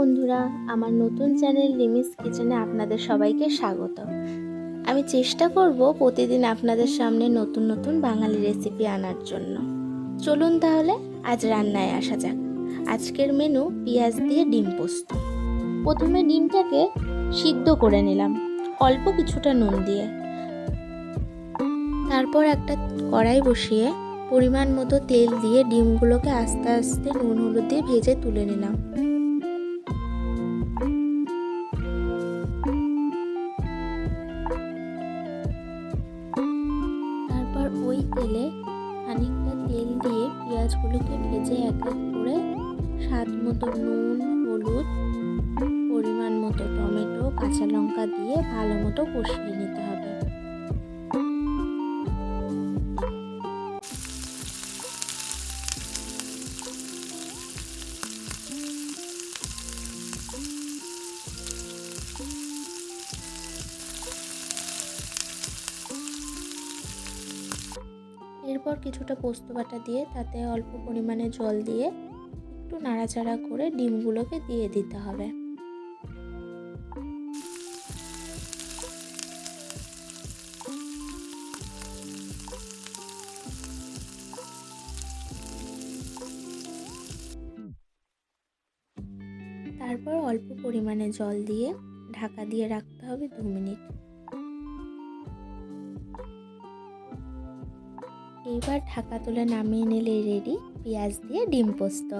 বন্ধুরা, আমার নতুন চ্যানেল লিমিস কিচেনে আপনাদের সবাইকে স্বাগত। আমি চেষ্টা করব প্রতিদিন আপনাদের সামনে নতুন নতুন বাঙালি রেসিপি আনার জন্য। চলুন তাহলে আজ রান্নায় আসা যাক। আজকের মেনু পেঁয়াজ দিয়ে ডিম পোস্ত। প্রথমে ডিমটাকে সিদ্ধ করে নিলাম অল্প কিছুটা নুন দিয়ে। তারপর একটা কড়াই বসিয়ে পরিমাণ মতো তেল দিয়ে ডিমগুলোকে আস্তে আস্তে নুন হলুদ দিয়ে ভেজে তুলে নিলাম। তারপর ওই তেলে খানিকটা তেল দিয়ে পেঁয়াজগুলোকে ভেজে এক এক করে স্বাদ মতো নুন, হলুদ, পরিমাণ মতো টমেটো, কাঁচা লঙ্কা দিয়ে ভালো মতো কষিয়ে নিতে হবে। এরপর কিছুটা পোস্ত বাটা দিয়ে তাতে অল্প পরিমাণে জল দিয়ে একটু নাড়াচাড়া করে ডিমগুলোকে দিয়ে দিতে হবে। তারপর অল্প পরিমাণে জল দিয়ে ঢাকা দিয়ে রাখতে হবে 2 মিনিট। এইবার ঢাকা তুলে নামিয়ে নিলে রেডি পেঁয়াজ দিয়ে ডিম পোস্ত।